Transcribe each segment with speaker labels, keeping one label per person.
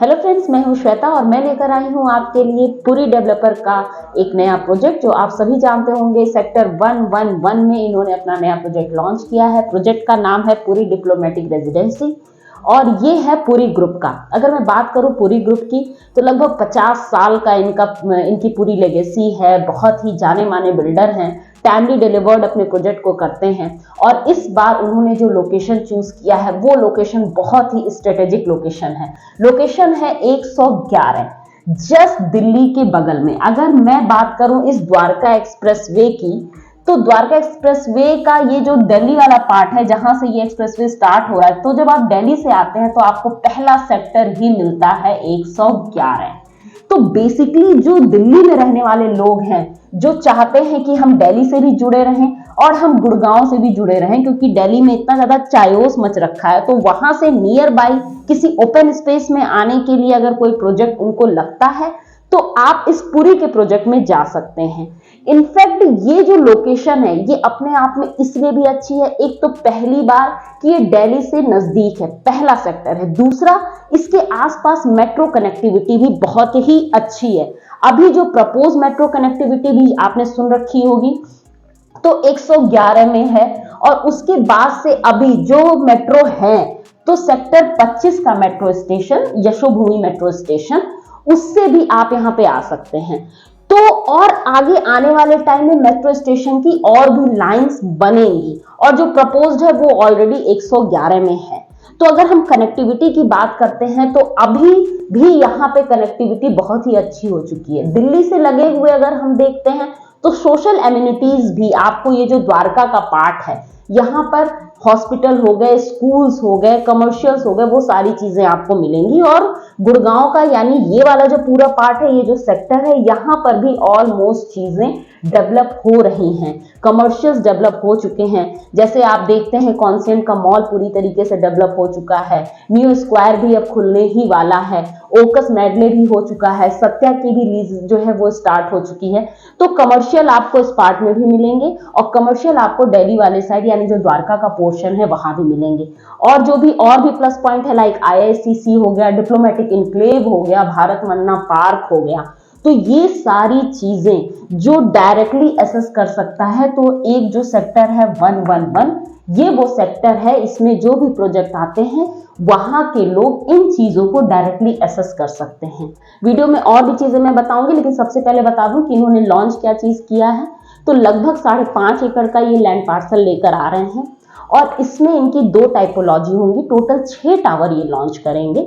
Speaker 1: Hello friends, मैं हूं श्वेता और मैं लेकर आई हूं आपके लिए पुरी डेवलपर का एक नया प्रोजेक्ट जो आप सभी जानते होंगे। सेक्टर 111 में इन्होंने अपना नया प्रोजेक्ट लॉन्च किया है। प्रोजेक्ट का नाम है पुरी डिप्लोमेटिक रेजिडेंसी और ये है पुरी ग्रुप का। अगर मैं बात करूं पुरी ग्रुप की तो लगभग 50 साल का इनकी पूरी लेगेसी है। बहुत ही जाने माने बिल्डर हैं, टाइमली डिलीवर्ड अपने प्रोजेक्ट को करते हैं और इस बार उन्होंने जो लोकेशन चूज किया है वो लोकेशन बहुत ही स्ट्रेटेजिक लोकेशन है। लोकेशन है 111 जस्ट दिल्ली के बगल में। अगर मैं बात करूं इस द्वारका एक्सप्रेसवे की तो द्वारका एक्सप्रेसवे का ये जो दिल्ली वाला पार्ट है जहां से ये एक्सप्रेसवे स्टार्ट हो रहा है, तो जब आप दिल्ली से आते हैं तो आपको पहला सेक्टर ही मिलता है 111। तो बेसिकली जो दिल्ली में रहने वाले लोग हैं, जो चाहते हैं कि हम दिल्ली से भी जुड़े रहें और हम गुड़गांव से भी जुड़े रहें, क्योंकि दिल्ली में इतना ज्यादा चायोस मच रखा है, तो वहां से नियर बाय किसी ओपन स्पेस में आने के लिए अगर कोई प्रोजेक्ट उनको लगता है तो आप इस पुरी के प्रोजेक्ट में जा सकते हैं। इनफैक्ट ये जो लोकेशन है ये अपने आप में इसलिए भी अच्छी है, एक तो पहली बार कि ये दिल्ली से नजदीक है, पहला सेक्टर है। दूसरा, इसके आसपास मेट्रो कनेक्टिविटी भी बहुत ही अच्छी है। अभी जो प्रपोज मेट्रो कनेक्टिविटी भी आपने सुन रखी होगी तो 111 में है और उसके बाद से अभी जो मेट्रो है तो सेक्टर 25 का metro station, Yashobhoomi metro station, उससे भी आप यहां पे आ सकते हैं। तो और आगे आने वाले टाइम में मेट्रो स्टेशन की और भी लाइंस बनेंगी और जो प्रपोज्ड है वो ऑलरेडी 111 में है। तो अगर हम कनेक्टिविटी की बात करते हैं तो अभी भी यहाँ पे कनेक्टिविटी बहुत ही अच्छी हो चुकी है। दिल्ली से लगे हुए अगर हम देखते हैं तो सोशल एमिनिटीज भी आपको ये जो द्वारका का पार्ट है यहाँ पर हॉस्पिटल हो गए, स्कूल्स हो गए, कमर्शियल्स हो गए, वो सारी चीजें आपको मिलेंगी। और गुड़गांव का यानी ये वाला जो पूरा पार्ट है, ये जो सेक्टर है, यहाँ पर भी ऑलमोस्ट चीजें डेवलप हो रही हैं, कमर्शियल्स डेवलप हो चुके हैं। जैसे आप देखते हैं कॉन्सेंट का मॉल पूरी तरीके से डेवलप हो चुका है, न्यू स्क्वायर भी अब खुलने ही वाला है, ओकस मेडले भी हो चुका है, सत्या की भी लीज जो है वो स्टार्ट हो चुकी है। तो कमर्शियल आपको इस पार्ट में भी मिलेंगे और कमर्शियल आपको दिल्ली वाले साइड यानी जो द्वारका का पोर्शन है वहां भी मिलेंगे। और जो भी और भी प्लस पॉइंट है लाइक IICC हो गया, डिप्लोमेटिक इनक्लेव हो गया, भारत मन्ना पार्क हो गया, तो ये सारी चीजें जो डायरेक्टली एसेस कर सकता है। तो एक जो सेक्टर है 111, ये वो सेक्टर है, इसमें जो भी प्रोजेक्ट आते हैं वहां के लोग इन चीजों को डायरेक्टली एसेस कर सकते हैं। वीडियो में और भी चीजें मैं बताऊंगी, लेकिन सबसे पहले बता दूं कि इन्होंने लॉन्च क्या चीज किया है। तो लगभग 5.5 एकड़ का ये लैंड पार्सल लेकर आ रहे हैं और इसमें इनकी 2 टाइपोलॉजी होंगी। टोटल 6 टावर ये लॉन्च करेंगे।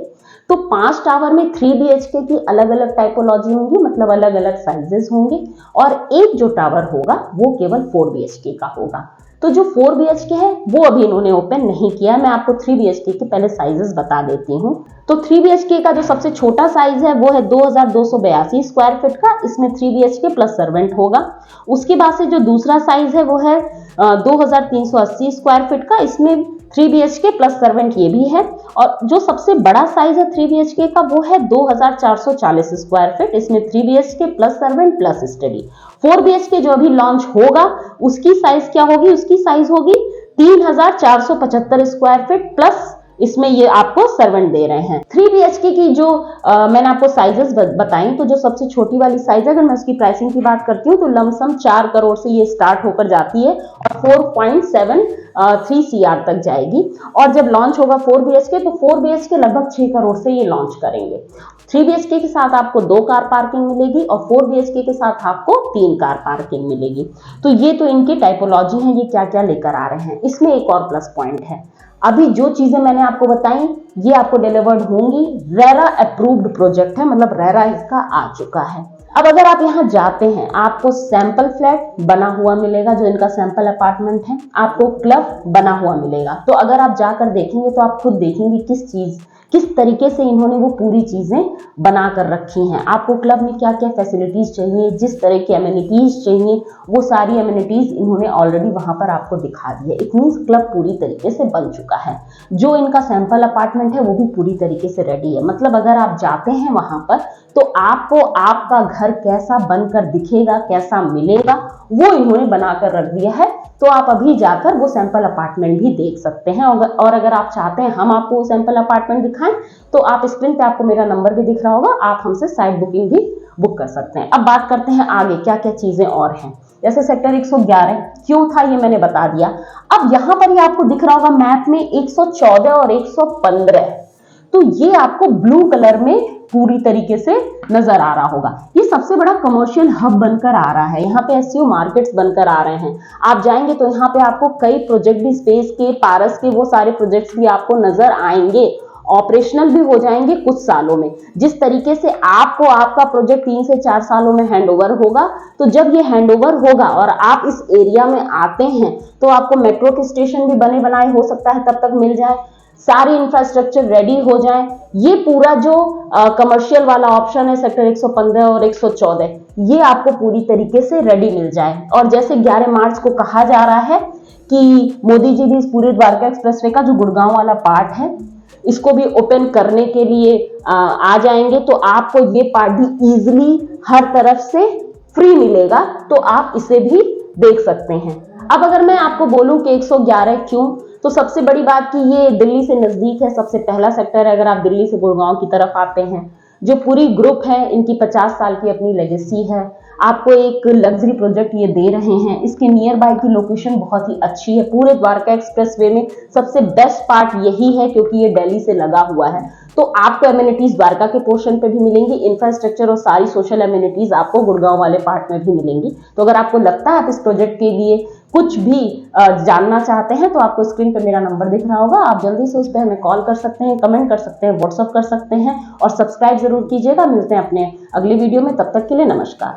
Speaker 1: तो 5 टावर में 3 BHK की अलग अलग टाइपोलॉजी होंगी, मतलब अलग अलग साइजेस होंगे, और एक जो टावर होगा वो केवल 4 BHK का होगा। तो जो 4 BHK है वो अभी इन्होंने ओपन नहीं किया। मैं आपको 3 BHK के पहले साइजेस बता देती हूँ। तो 3 BHK का जो सबसे छोटा साइज है वो है 2282 स्क्वायर फीट का, इसमें 3 BHK प्लस सर्वेंट होगा। उसके बाद से जो दूसरा साइज है वो है 2380 स्क्वायर फीट का, इसमें 3 BHK प्लस सर्वेंट ये भी है। और जो सबसे बड़ा साइज है 3 BHK का वो है 2440 स्क्वायर फीट, इसमें 3 BHK plus servant plus study. 4 BHK जो अभी लॉन्च होगा उसकी साइज क्या होगी, उसकी साइज होगी 3475 स्क्वायर फीट प्लस इसमें ये आपको सर्वेंट दे रहे हैं। 3 BHK की जो मैंने आपको साइजेस बताई, तो जो सबसे छोटी वाली साइज है, अगर मैं उसकी प्राइसिंग की बात करती हूँ तो लमसम 4 करोड़ से ये स्टार्ट होकर जाती है और 4.73 CR तक जाएगी। और जब लॉन्च होगा 4 BHK तो 4 BHK लगभग 6 करोड़ से ये लॉन्च करेंगे। 3 BHK के साथ आपको 2 कार पार्किंग मिलेगी और 4 BHK के साथ आपको 3 कार पार्किंग मिलेगी। तो ये तो इनकी टाइपोलॉजी है, ये क्या क्या लेकर आ रहे हैं। इसमें एक और प्लस पॉइंट है, अभी जो चीजें मैंने आपको बताई ये आपको डिलीवर्ड होंगी। रेरा अप्रूव्ड प्रोजेक्ट है, मतलब रेरा इसका आ चुका है। अब अगर आप यहाँ जाते हैं आपको सैंपल फ्लैट बना हुआ मिलेगा, जो इनका सैंपल अपार्टमेंट है, आपको क्लब बना हुआ मिलेगा। तो अगर आप जाकर देखेंगे तो आप खुद देखेंगे किस तरीके से इन्होंने वो पूरी चीजें बना कर रखी हैं। आपको क्लब में क्या क्या फैसिलिटीज चाहिए, जिस तरह की एमिनिटीज चाहिए, वो सारी एमिनिटीज इन्होंने ऑलरेडी वहां पर आपको दिखा दी है। इट मींस क्लब पूरी तरीके से बन चुका है। जो इनका सैंपल अपार्टमेंट अपार्टमेंट है वो भी पूरी तरीके से रेडी है। मतलब अगर आप जाते हैं वहां पर तो आपको आपका घर कैसा बनकर दिखेगा, कैसा मिलेगा, वो इन्होंने बनाकर रख दिया है। तो आप अभी जाकर वो सैंपल अपार्टमेंट भी देख सकते हैं। और अगर आप चाहते हैं हम आपको वो सैंपल अपार्टमेंट दिखाएं तो आप स्क्रीन पे आपको मेरा नंबर भी दिख रहा होगा, आप हमसे साइट बुकिंग भी बुक कर सकते हैं। अब बात करते हैं आगे क्या क्या चीजें और हैं। जैसे सेक्टर 111 क्यों था ये मैंने बता दिया। अब यहां पर ही आपको दिख रहा होगा मैप में 114 और 115, तो ये आपको ब्लू कलर में पूरी तरीके से नजर आ रहा होगा। ये सबसे बड़ा कमर्शियल हब बनकर आ रहा है। यहाँ पे एससीओ मार्केट्स बनकर आ रहे हैं। आप जाएंगे तो यहाँ पे आपको कई प्रोजेक्ट भी स्पेस के, पारस के, वो सारे प्रोजेक्ट्स भी आपको नजर आएंगे। ऑपरेशनल भी हो जाएंगे कुछ सालों में। जिस तरीके से आपको आपका प्रोजेक्ट 3 से 4 सालों में हैंडओवर होगा, तो जब ये हैंडओवर होगा और आप इस एरिया में आते हैं तो आपको मेट्रो के स्टेशन भी बने बनाए हो सकता है तब तक मिल जाए, सारी इंफ्रास्ट्रक्चर रेडी हो जाए। ये पूरा जो कमर्शियल वाला ऑप्शन है सेक्टर 115 और 114, ये आपको पूरी तरीके से रेडी मिल जाए। और जैसे 11 मार्च को कहा जा रहा है कि मोदी जी भी इस पूरे द्वारका एक्सप्रेसवे का जो गुड़गांव वाला पार्ट है इसको भी ओपन करने के लिए आ जाएंगे, तो आपको ये पार्ट भी इजीली हर तरफ से फ्री मिलेगा, तो आप इसे भी देख सकते हैं। अब अगर मैं आपको बोलूं कि 111 क्यों, तो सबसे बड़ी बात कि ये दिल्ली से नजदीक है, सबसे पहला सेक्टर है। अगर आप दिल्ली से गुड़गांव की तरफ आते हैं, जो पूरी ग्रुप है इनकी 50 साल की अपनी लेगेसी है, आपको एक लग्जरी प्रोजेक्ट ये दे रहे हैं। इसके नियर बाय की लोकेशन बहुत ही अच्छी है। पूरे द्वारका एक्सप्रेसवे में सबसे बेस्ट पार्ट यही है क्योंकि ये दिल्ली से लगा हुआ है। तो आपको एमिनिटीज द्वारका के पोर्शन पे भी मिलेंगी, इंफ्रास्ट्रक्चर और सारी सोशल एमिनिटीज आपको गुड़गांव वाले पार्ट में भी मिलेंगी। तो अगर आपको लगता है आप इस प्रोजेक्ट के लिए कुछ भी जानना चाहते हैं तो आपको स्क्रीन पे मेरा नंबर दिख रहा होगा, आप जल्दी से उस पर हमें कॉल कर सकते हैं, कमेंट कर सकते हैं, व्हाट्सअप कर सकते हैं और सब्सक्राइब जरूर कीजिएगा। मिलते हैं अपने अगली वीडियो में, तब तक के लिए नमस्कार।